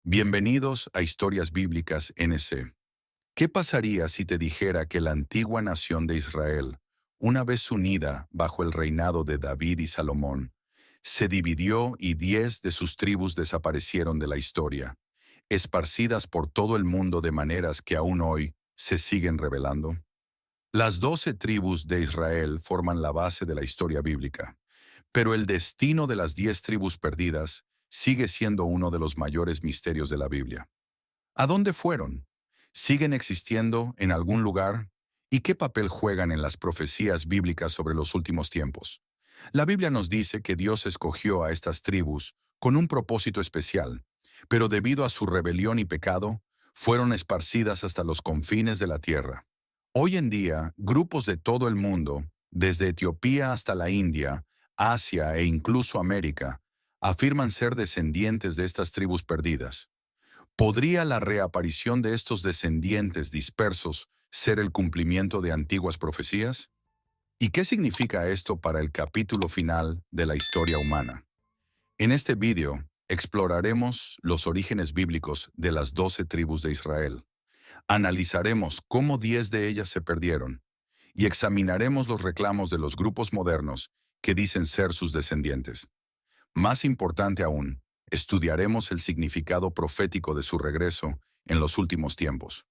Bienvenidos a Historias Bíblicas NC. ¿Qué pasaría si te dijera que la antigua nación de Israel, una vez unida bajo el reinado de David y Salomón, se dividió y 10 de sus tribus desaparecieron de la historia, esparcidas por todo el mundo de maneras que aún hoy se siguen revelando? Las 12 tribus de Israel forman la base de la historia bíblica, pero el destino de las 10 tribus perdidas sigue siendo uno de los mayores misterios de la Biblia. ¿A dónde fueron? ¿Siguen existiendo en algún lugar? ¿Y qué papel juegan en las profecías bíblicas sobre los últimos tiempos? La Biblia nos dice que Dios escogió a estas tribus con un propósito especial, pero debido a su rebelión y pecado, fueron esparcidas hasta los confines de la tierra. Hoy en día, grupos de todo el mundo, desde Etiopía hasta la India, Asia e incluso América, afirman ser descendientes de estas tribus perdidas. ¿Podría la reaparición de estos descendientes dispersos ser el cumplimiento de antiguas profecías? ¿Y qué significa esto para el capítulo final de la historia humana? En este vídeo exploraremos los orígenes bíblicos de las 12 tribus de Israel. Analizaremos cómo 10 de ellas se perdieron y examinaremos los reclamos de los grupos modernos que dicen ser sus descendientes. Más importante aún, estudiaremos el significado profético de su regreso en los últimos tiempos.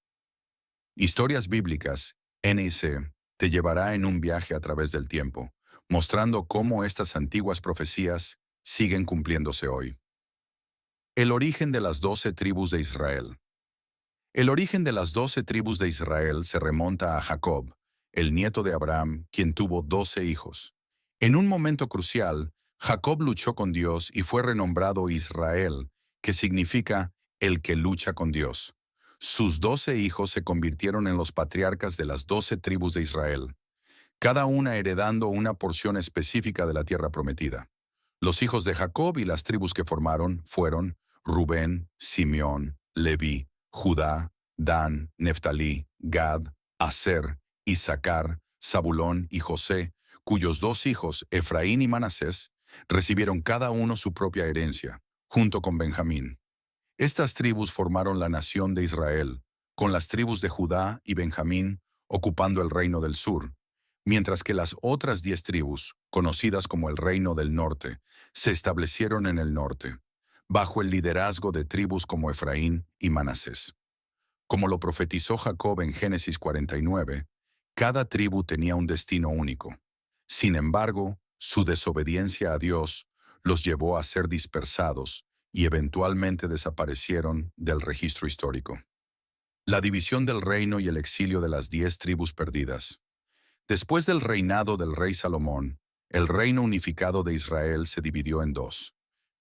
Historias Bíblicas, NIC, te llevará en un viaje a través del tiempo, mostrando cómo estas antiguas profecías siguen cumpliéndose hoy. El origen de las 12 tribus de Israel. El origen de las 12 tribus de Israel se remonta a Jacob, el nieto de Abraham, quien tuvo 12 hijos. En un momento crucial, Jacob luchó con Dios y fue renombrado Israel, que significa el que lucha con Dios. Sus 12 hijos se convirtieron en los patriarcas de las 12 tribus de Israel, cada una heredando una porción específica de la tierra prometida. Los hijos de Jacob y las tribus que formaron fueron Rubén, Simeón, Leví, Judá, Dan, Neftalí, Gad, Aser, Isaacar, Zabulón y José, cuyos dos hijos, Efraín y Manasés, recibieron cada uno su propia herencia, junto con Benjamín. Estas tribus formaron la nación de Israel, con las tribus de Judá y Benjamín ocupando el reino del sur, mientras que las otras 10 tribus, conocidas como el reino del norte, se establecieron en el norte, bajo el liderazgo de tribus como Efraín y Manasés. Como lo profetizó Jacob en Génesis 49, cada tribu tenía un destino único. Sin embargo, su desobediencia a Dios los llevó a ser dispersados y eventualmente desaparecieron del registro histórico. La división del reino y el exilio de las 10 tribus perdidas. Después del reinado del rey Salomón, el reino unificado de Israel se dividió en dos.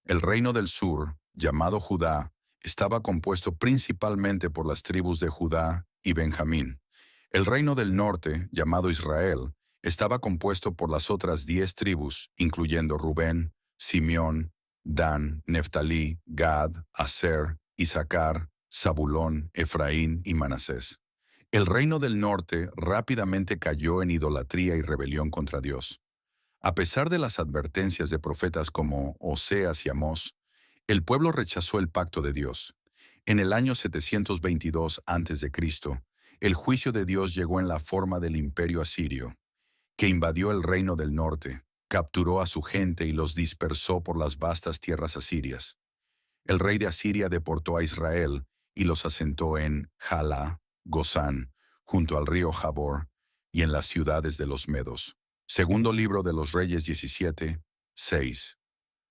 El reino del sur, llamado Judá, estaba compuesto principalmente por las tribus de Judá y Benjamín. El reino del norte, llamado Israel, estaba compuesto por las otras 10 tribus, incluyendo Rubén, Simeón, Dan, Neftalí, Gad, Aser, Isaacar, Zabulón, Efraín y Manasés. El reino del norte rápidamente cayó en idolatría y rebelión contra Dios. A pesar de las advertencias de profetas como Oseas y Amós, el pueblo rechazó el pacto de Dios. En el año 722 a.C., el juicio de Dios llegó en la forma del imperio asirio, que invadió el reino del norte, capturó a su gente y los dispersó por las vastas tierras asirias. El rey de Asiria deportó a Israel y los asentó en Jalá, Gozán, junto al río Jabor, y en las ciudades de los Medos. Segundo libro de los Reyes 17, 6.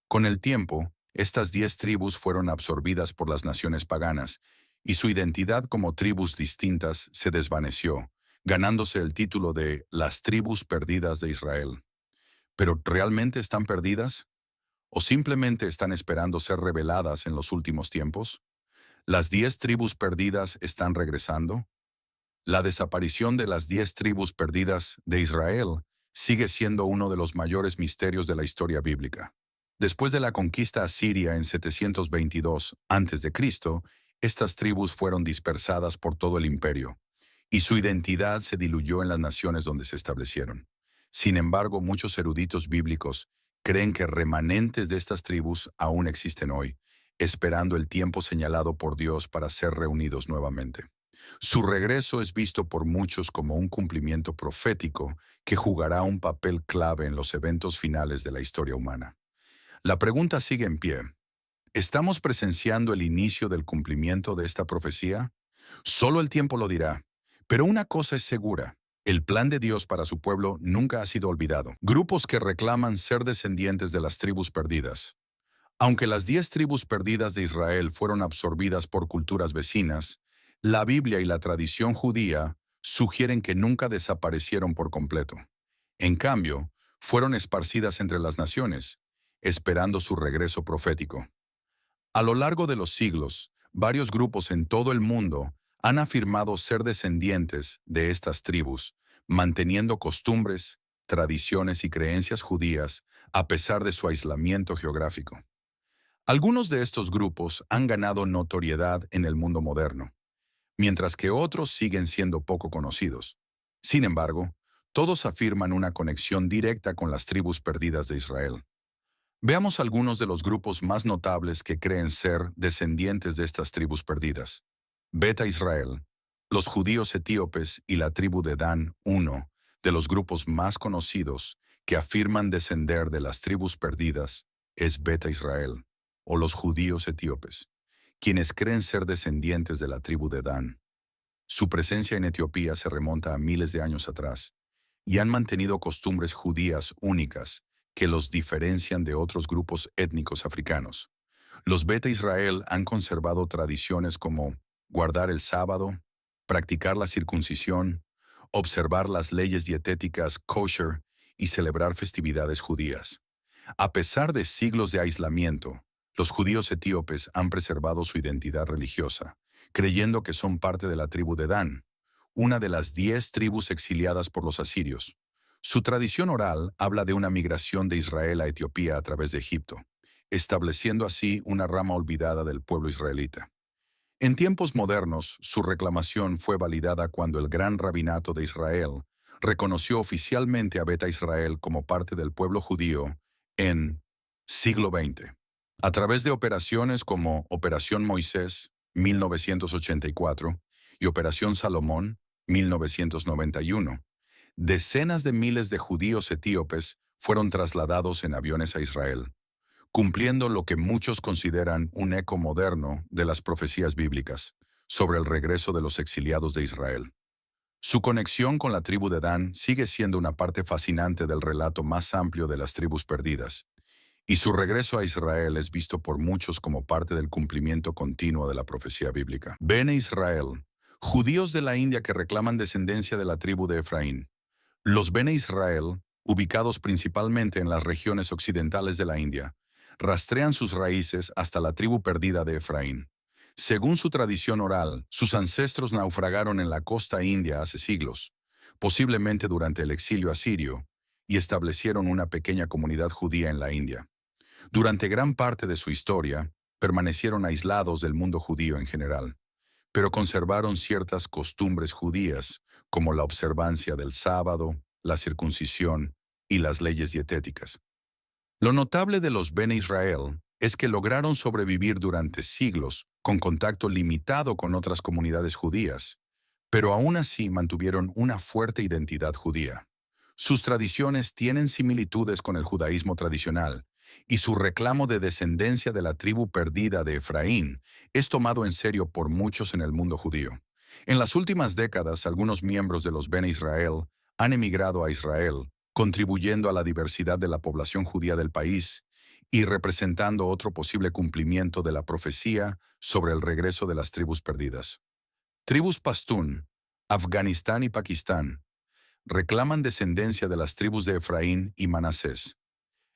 Con el tiempo, estas 10 tribus fueron absorbidas por las naciones paganas, y su identidad como tribus distintas se desvaneció, ganándose el título de las tribus perdidas de Israel. ¿Pero realmente están perdidas? ¿O simplemente están esperando ser reveladas en los últimos tiempos? ¿Las 10 tribus perdidas están regresando? La desaparición de las 10 tribus perdidas de Israel sigue siendo uno de los mayores misterios de la historia bíblica. Después de la conquista asiria en 722 a.C., estas tribus fueron dispersadas por todo el imperio, y su identidad se diluyó en las naciones donde se establecieron. Sin embargo, muchos eruditos bíblicos creen que remanentes de estas tribus aún existen hoy, esperando el tiempo señalado por Dios para ser reunidos nuevamente. Su regreso es visto por muchos como un cumplimiento profético que jugará un papel clave en los eventos finales de la historia humana. La pregunta sigue en pie. ¿Estamos presenciando el inicio del cumplimiento de esta profecía? Solo el tiempo lo dirá. Pero una cosa es segura. El plan de Dios para su pueblo nunca ha sido olvidado. Grupos que reclaman ser descendientes de las tribus perdidas. Aunque las 10 tribus perdidas de Israel fueron absorbidas por culturas vecinas, la Biblia y la tradición judía sugieren que nunca desaparecieron por completo. En cambio, fueron esparcidas entre las naciones, esperando su regreso profético. A lo largo de los siglos, varios grupos en todo el mundo han afirmado ser descendientes de estas tribus, manteniendo costumbres, tradiciones y creencias judías a pesar de su aislamiento geográfico. Algunos de estos grupos han ganado notoriedad en el mundo moderno, mientras que otros siguen siendo poco conocidos. Sin embargo, todos afirman una conexión directa con las tribus perdidas de Israel. Veamos algunos de los grupos más notables que creen ser descendientes de estas tribus perdidas. Beta Israel, los judíos etíopes y la tribu de Dan, uno de los grupos más conocidos que afirman descender de las tribus perdidas, es Beta Israel, o los judíos etíopes, quienes creen ser descendientes de la tribu de Dan. Su presencia en Etiopía se remonta a miles de años atrás, y han mantenido costumbres judías únicas que los diferencian de otros grupos étnicos africanos. Los Beta Israel han conservado tradiciones como guardar el sábado, practicar la circuncisión, observar las leyes dietéticas kosher y celebrar festividades judías. A pesar de siglos de aislamiento, los judíos etíopes han preservado su identidad religiosa, creyendo que son parte de la tribu de Dan, una de las 10 tribus exiliadas por los asirios. Su tradición oral habla de una migración de Israel a Etiopía a través de Egipto, estableciendo así una rama olvidada del pueblo israelita. En tiempos modernos, su reclamación fue validada cuando el Gran Rabinato de Israel reconoció oficialmente a Beta Israel como parte del pueblo judío en siglo XX. A través de operaciones como Operación Moisés, 1984, y Operación Salomón, 1991, decenas de miles de judíos etíopes fueron trasladados en aviones a Israel, cumpliendo lo que muchos consideran un eco moderno de las profecías bíblicas sobre el regreso de los exiliados de Israel. Su conexión con la tribu de Dan sigue siendo una parte fascinante del relato más amplio de las tribus perdidas, y su regreso a Israel es visto por muchos como parte del cumplimiento continuo de la profecía bíblica. Bene Israel, judíos de la India que reclaman descendencia de la tribu de Efraín. Los Bene Israel, ubicados principalmente en las regiones occidentales de la India, rastrean sus raíces hasta la tribu perdida de Efraín. Según su tradición oral, sus ancestros naufragaron en la costa india hace siglos, posiblemente durante el exilio asirio, y establecieron una pequeña comunidad judía en la India. Durante gran parte de su historia, permanecieron aislados del mundo judío en general, pero conservaron ciertas costumbres judías, como la observancia del sábado, la circuncisión y las leyes dietéticas. Lo notable de los Bene Israel es que lograron sobrevivir durante siglos con contacto limitado con otras comunidades judías, pero aún así mantuvieron una fuerte identidad judía. Sus tradiciones tienen similitudes con el judaísmo tradicional, y su reclamo de descendencia de la tribu perdida de Efraín es tomado en serio por muchos en el mundo judío. En las últimas décadas, algunos miembros de los Bene Israel han emigrado a Israel, contribuyendo a la diversidad de la población judía del país y representando otro posible cumplimiento de la profecía sobre el regreso de las tribus perdidas. Tribus Pastún, Afganistán y Pakistán reclaman descendencia de las tribus de Efraín y Manasés.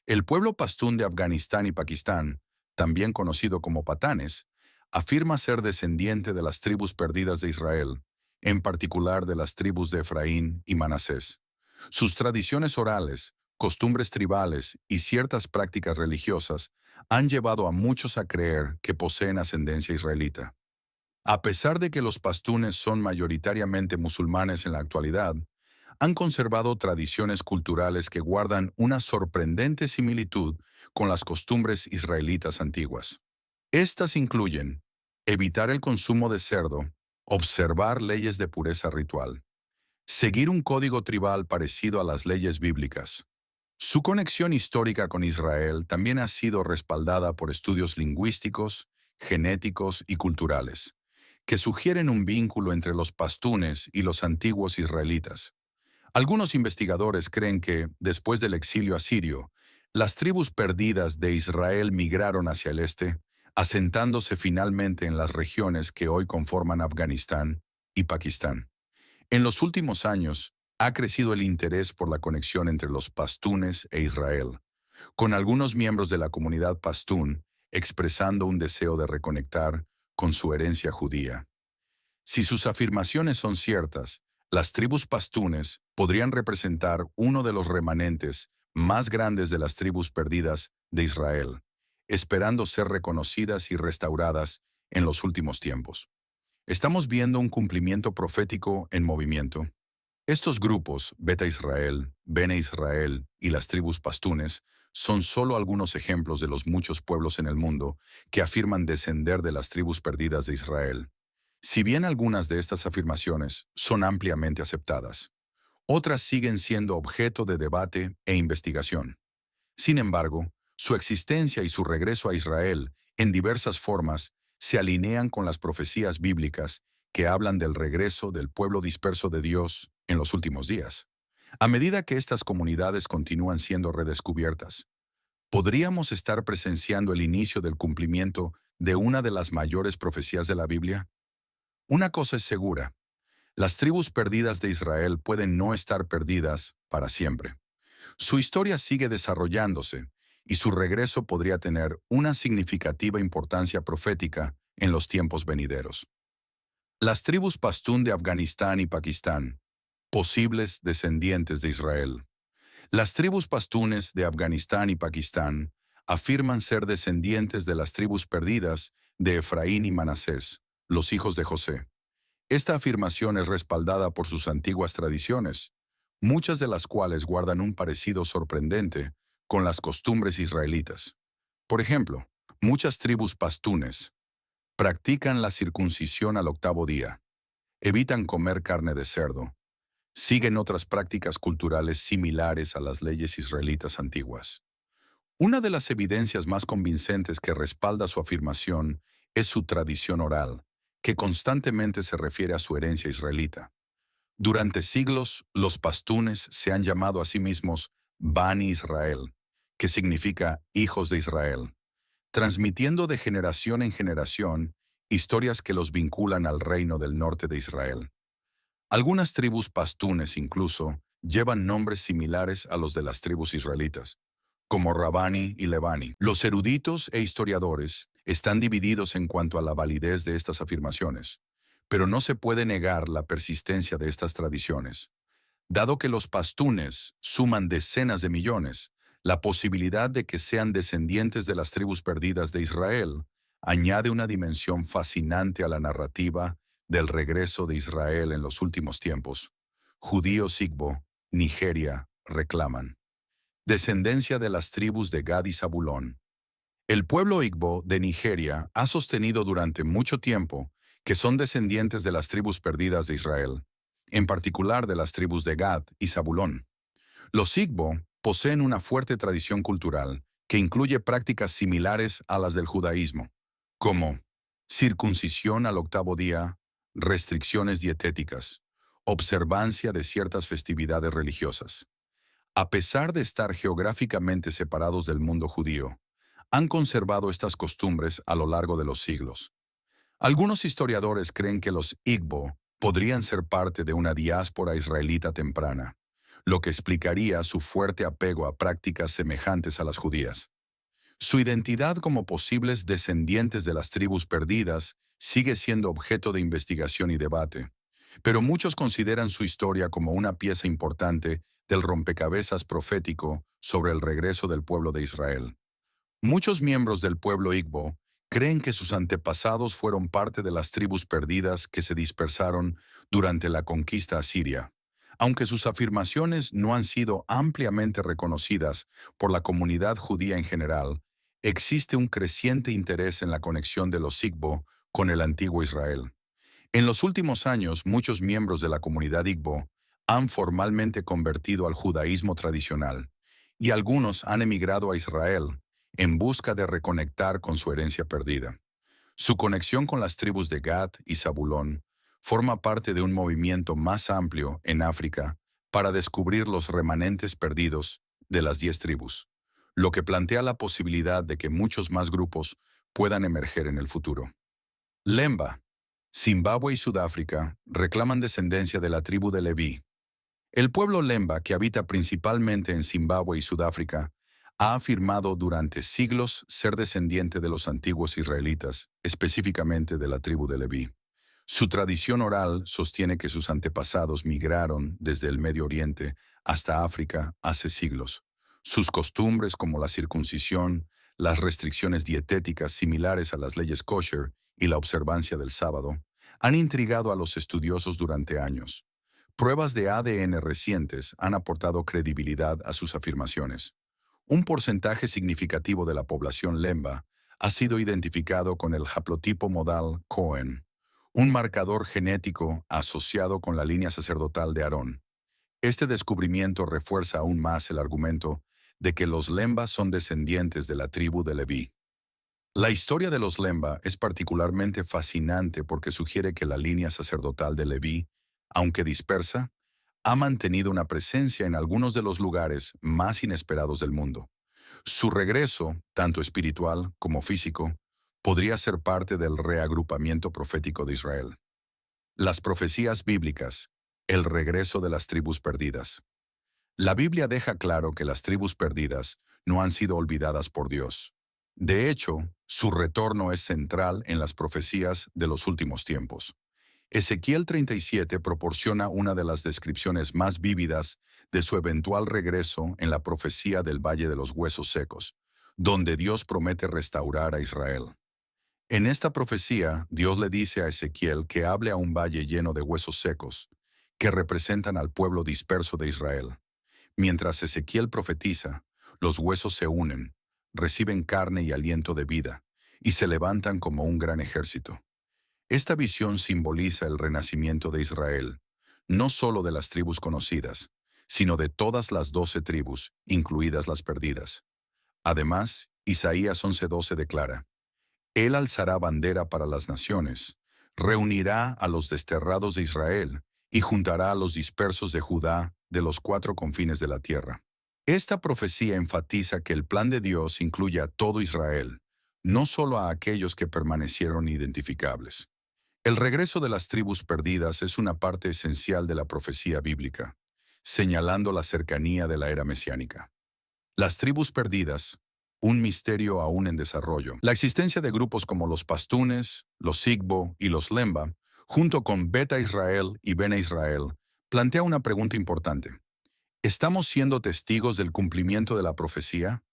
El pueblo pastún de Afganistán y Pakistán, también conocido como patanes, afirma ser descendiente de las tribus perdidas de Israel, en particular de las tribus de Efraín y Manasés. Sus tradiciones orales, costumbres tribales y ciertas prácticas religiosas han llevado a muchos a creer que poseen ascendencia israelita. A pesar de que los pastunes son mayoritariamente musulmanes en la actualidad, han conservado tradiciones culturales que guardan una sorprendente similitud con las costumbres israelitas antiguas. Estas incluyen evitar el consumo de cerdo, observar leyes de pureza ritual, seguir un código tribal parecido a las leyes bíblicas. Su conexión histórica con Israel también ha sido respaldada por estudios lingüísticos, genéticos y culturales, que sugieren un vínculo entre los pastunes y los antiguos israelitas. Algunos investigadores creen que, después del exilio asirio, las tribus perdidas de Israel migraron hacia el este, asentándose finalmente en las regiones que hoy conforman Afganistán y Pakistán. En los últimos años, ha crecido el interés por la conexión entre los pastunes e Israel, con algunos miembros de la comunidad pastún expresando un deseo de reconectar con su herencia judía. Si sus afirmaciones son ciertas, las tribus pastunes podrían representar uno de los remanentes más grandes de las tribus perdidas de Israel, esperando ser reconocidas y restauradas en los últimos tiempos. Estamos viendo un cumplimiento profético en movimiento. Estos grupos, Beta Israel, Bene Israel y las tribus pastunes, son solo algunos ejemplos de los muchos pueblos en el mundo que afirman descender de las tribus perdidas de Israel. Si bien algunas de estas afirmaciones son ampliamente aceptadas, otras siguen siendo objeto de debate e investigación. Sin embargo, su existencia y su regreso a Israel, en diversas formas, se alinean con las profecías bíblicas que hablan del regreso del pueblo disperso de Dios en los últimos días. A medida que estas comunidades continúan siendo redescubiertas, ¿podríamos estar presenciando el inicio del cumplimiento de una de las mayores profecías de la Biblia? Una cosa es segura, las tribus perdidas de Israel pueden no estar perdidas para siempre. Su historia sigue desarrollándose y su regreso podría tener una significativa importancia profética en los tiempos venideros. Las tribus pastún de Afganistán y Pakistán, posibles descendientes de Israel. Las tribus pastunes de Afganistán y Pakistán afirman ser descendientes de las tribus perdidas de Efraín y Manasés, los hijos de José. Esta afirmación es respaldada por sus antiguas tradiciones, muchas de las cuales guardan un parecido sorprendente con las costumbres israelitas. Por ejemplo, muchas tribus pastunes practican la circuncisión al octavo día, evitan comer carne de cerdo, siguen otras prácticas culturales similares a las leyes israelitas antiguas. Una de las evidencias más convincentes que respalda su afirmación es su tradición oral, que constantemente se refiere a su herencia israelita. Durante siglos, los pastunes se han llamado a sí mismos Bani Israel, que significa hijos de Israel, transmitiendo de generación en generación historias que los vinculan al reino del norte de Israel. Algunas tribus pastunes incluso llevan nombres similares a los de las tribus israelitas, como Rabani y Levani. Los eruditos e historiadores están divididos en cuanto a la validez de estas afirmaciones, pero no se puede negar la persistencia de estas tradiciones. Dado que los pastunes suman decenas de millones, la posibilidad de que sean descendientes de las tribus perdidas de Israel añade una dimensión fascinante a la narrativa del regreso de Israel en los últimos tiempos. Judíos Igbo, Nigeria, reclaman. Descendencia de las tribus de Gad y Zabulón. El pueblo Igbo de Nigeria ha sostenido durante mucho tiempo que son descendientes de las tribus perdidas de Israel, en particular de las tribus de Gad y Zabulón. Los Igbo poseen una fuerte tradición cultural que incluye prácticas similares a las del judaísmo, como circuncisión al octavo día, restricciones dietéticas, observancia de ciertas festividades religiosas. A pesar de estar geográficamente separados del mundo judío, han conservado estas costumbres a lo largo de los siglos. Algunos historiadores creen que los Igbo podrían ser parte de una diáspora israelita temprana, lo que explicaría su fuerte apego a prácticas semejantes a las judías. Su identidad como posibles descendientes de las tribus perdidas sigue siendo objeto de investigación y debate, pero muchos consideran su historia como una pieza importante del rompecabezas profético sobre el regreso del pueblo de Israel. Muchos miembros del pueblo Igbo creen que sus antepasados fueron parte de las tribus perdidas que se dispersaron durante la conquista asiria, aunque sus afirmaciones no han sido ampliamente reconocidas por la comunidad judía en general. Existe un creciente interés en la conexión de los Igbo con el antiguo Israel. En los últimos años, muchos miembros de la comunidad Igbo han formalmente convertido al judaísmo tradicional, y algunos han emigrado a Israel en busca de reconectar con su herencia perdida. Su conexión con las tribus de Gad y Zabulón forma parte de un movimiento más amplio en África para descubrir los remanentes perdidos de las 10 tribus, lo que plantea la posibilidad de que muchos más grupos puedan emerger en el futuro. Lemba, Zimbabue y Sudáfrica reclaman descendencia de la tribu de Leví. El pueblo Lemba, que habita principalmente en Zimbabue y Sudáfrica, ha afirmado durante siglos ser descendiente de los antiguos israelitas, específicamente de la tribu de Leví. Su tradición oral sostiene que sus antepasados migraron desde el Medio Oriente hasta África hace siglos. Sus costumbres, como la circuncisión, las restricciones dietéticas similares a las leyes kosher y la observancia del sábado, han intrigado a los estudiosos durante años. Pruebas de ADN recientes han aportado credibilidad a sus afirmaciones. Un porcentaje significativo de la población Lemba ha sido identificado con el haplotipo modal Cohen, un marcador genético asociado con la línea sacerdotal de Aarón. Este descubrimiento refuerza aún más el argumento de que los Lemba son descendientes de la tribu de Leví. La historia de los Lemba es particularmente fascinante porque sugiere que la línea sacerdotal de Leví, aunque dispersa, ha mantenido una presencia en algunos de los lugares más inesperados del mundo. Su regreso, tanto espiritual como físico, podría ser parte del reagrupamiento profético de Israel. Las profecías bíblicas, el regreso de las tribus perdidas. La Biblia deja claro que las tribus perdidas no han sido olvidadas por Dios. De hecho, su retorno es central en las profecías de los últimos tiempos. Ezequiel 37 proporciona una de las descripciones más vívidas de su eventual regreso en la profecía del Valle de los Huesos Secos, donde Dios promete restaurar a Israel. En esta profecía, Dios le dice a Ezequiel que hable a un valle lleno de huesos secos, que representan al pueblo disperso de Israel. Mientras Ezequiel profetiza, los huesos se unen, reciben carne y aliento de vida, y se levantan como un gran ejército. Esta visión simboliza el renacimiento de Israel, no solo de las tribus conocidas, sino de todas las 12 tribus, incluidas las perdidas. Además, Isaías 11:12 declara: Él alzará bandera para las naciones, reunirá a los desterrados de Israel y juntará a los dispersos de Judá de los 4 confines de la tierra. Esta profecía enfatiza que el plan de Dios incluye a todo Israel, no solo a aquellos que permanecieron identificables. El regreso de las tribus perdidas es una parte esencial de la profecía bíblica, señalando la cercanía de la era mesiánica. Las tribus perdidas, un misterio aún en desarrollo. La existencia de grupos como los Pastunes, los Igbo y los Lemba, junto con Beta Israel y Bene Israel, plantea una pregunta importante. ¿Estamos siendo testigos del cumplimiento de la profecía?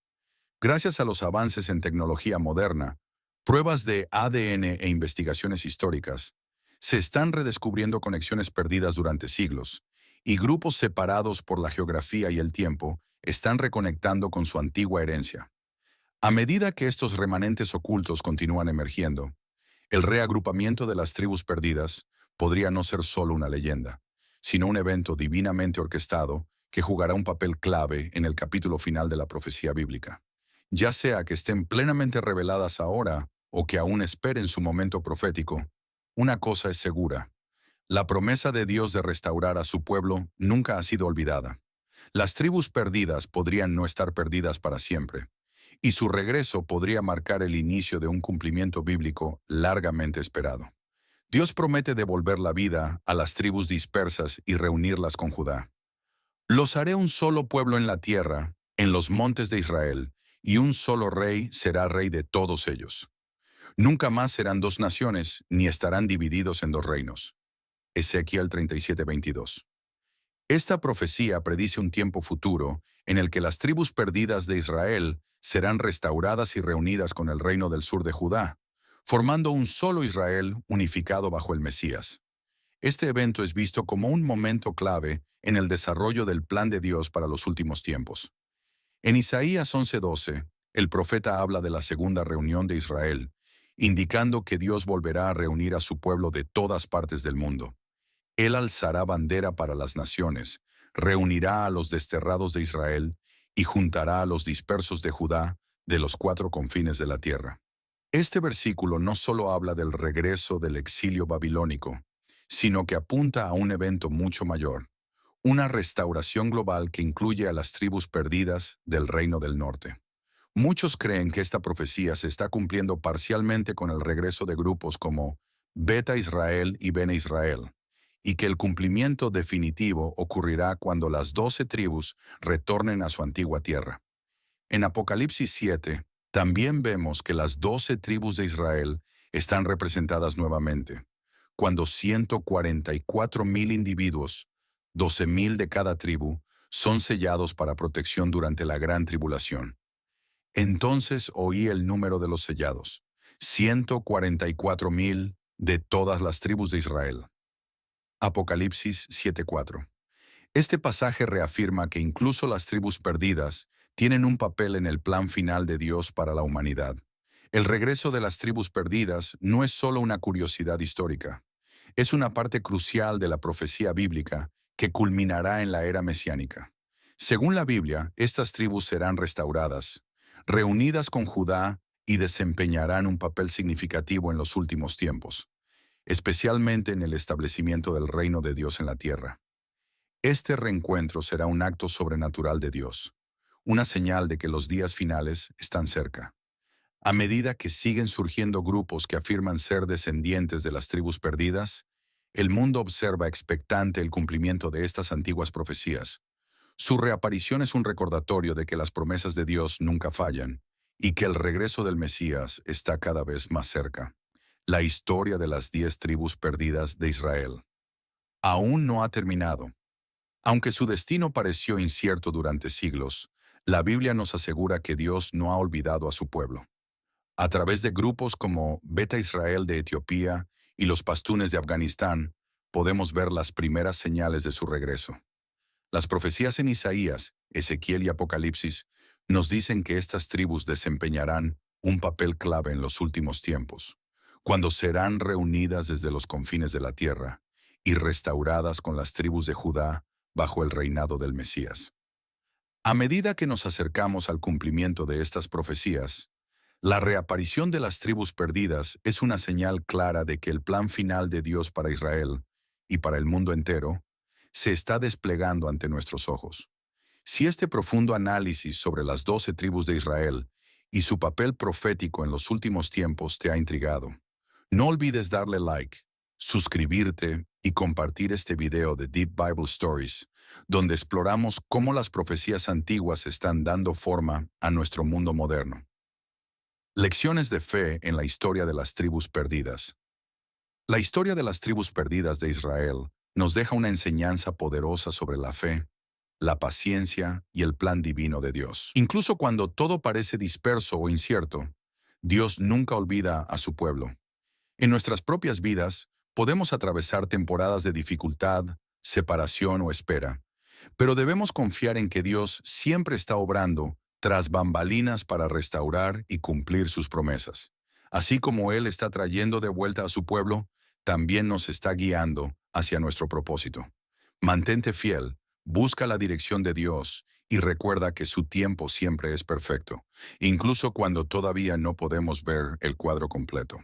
Gracias a los avances en tecnología moderna, pruebas de ADN e investigaciones históricas, se están redescubriendo conexiones perdidas durante siglos, y grupos separados por la geografía y el tiempo están reconectando con su antigua herencia. A medida que estos remanentes ocultos continúan emergiendo, el reagrupamiento de las tribus perdidas podría no ser solo una leyenda, sino un evento divinamente orquestado que jugará un papel clave en el capítulo final de la profecía bíblica. Ya sea que estén plenamente reveladas ahora o que aún esperen su momento profético, una cosa es segura: la promesa de Dios de restaurar a su pueblo nunca ha sido olvidada. Las tribus perdidas podrían no estar perdidas para siempre, y su regreso podría marcar el inicio de un cumplimiento bíblico largamente esperado. Dios promete devolver la vida a las tribus dispersas y reunirlas con Judá. Los haré un solo pueblo en la tierra, en los montes de Israel, y un solo rey será rey de todos ellos. Nunca más serán dos naciones, ni estarán divididos en dos reinos. Ezequiel 37:22. Esta profecía predice un tiempo futuro en el que las tribus perdidas de Israel serán restauradas y reunidas con el reino del sur de Judá, formando un solo Israel unificado bajo el Mesías. Este evento es visto como un momento clave en el desarrollo del plan de Dios para los últimos tiempos. En Isaías 11:12, el profeta habla de la segunda reunión de Israel, indicando que Dios volverá a reunir a su pueblo de todas partes del mundo. Él alzará bandera para las naciones, reunirá a los desterrados de Israel y juntará a los dispersos de Judá de los cuatro confines de la tierra. Este versículo no solo habla del regreso del exilio babilónico, sino que apunta a un evento mucho mayor, una restauración global que incluye a las tribus perdidas del reino del norte. Muchos creen que esta profecía se está cumpliendo parcialmente con el regreso de grupos como Beta Israel y Bene Israel, y que el cumplimiento definitivo ocurrirá cuando las 12 tribus retornen a su antigua tierra. En Apocalipsis 7, también vemos que las 12 tribus de Israel están representadas nuevamente, cuando 144,000 individuos, 12,000 de cada tribu, son sellados para protección durante la gran tribulación. Entonces oí el número de los sellados, 144,000 de todas las tribus de Israel. Apocalipsis 7:4. Este pasaje reafirma que incluso las tribus perdidas tienen un papel en el plan final de Dios para la humanidad. El regreso de las tribus perdidas no es solo una curiosidad histórica, es una parte crucial de la profecía bíblica que culminará en la era mesiánica. Según la Biblia, estas tribus serán restauradas, reunidas con Judá y desempeñarán un papel significativo en los últimos tiempos, especialmente en el establecimiento del reino de Dios en la tierra. Este reencuentro será un acto sobrenatural de Dios, una señal de que los días finales están cerca. A medida que siguen surgiendo grupos que afirman ser descendientes de las tribus perdidas, el mundo observa expectante el cumplimiento de estas antiguas profecías. Su reaparición es un recordatorio de que las promesas de Dios nunca fallan y que el regreso del Mesías está cada vez más cerca. La historia de las 10 tribus perdidas de Israel aún no ha terminado. Aunque su destino pareció incierto durante siglos, la Biblia nos asegura que Dios no ha olvidado a su pueblo. A través de grupos como Beta Israel de Etiopía y los pastunes de Afganistán, podemos ver las primeras señales de su regreso. Las profecías en Isaías, Ezequiel y Apocalipsis nos dicen que estas tribus desempeñarán un papel clave en los últimos tiempos, cuando serán reunidas desde los confines de la tierra y restauradas con las tribus de Judá bajo el reinado del Mesías. A medida que nos acercamos al cumplimiento de estas profecías, la reaparición de las tribus perdidas es una señal clara de que el plan final de Dios para Israel y para el mundo entero se está desplegando ante nuestros ojos. Si este profundo análisis sobre las 12 tribus de Israel y su papel profético en los últimos tiempos te ha intrigado, no olvides darle like, suscribirte y compartir este video de Deep Bible Stories, donde exploramos cómo las profecías antiguas están dando forma a nuestro mundo moderno. Lecciones de fe en la historia de las tribus perdidas. La historia de las tribus perdidas de Israel nos deja una enseñanza poderosa sobre la fe, la paciencia y el plan divino de Dios. Incluso cuando todo parece disperso o incierto, Dios nunca olvida a su pueblo. En nuestras propias vidas, podemos atravesar temporadas de dificultad, separación o espera, pero debemos confiar en que Dios siempre está obrando tras bambalinas para restaurar y cumplir sus promesas. Así como Él está trayendo de vuelta a su pueblo, también nos está guiando hacia nuestro propósito. Mantente fiel, busca la dirección de Dios y recuerda que su tiempo siempre es perfecto, incluso cuando todavía no podemos ver el cuadro completo.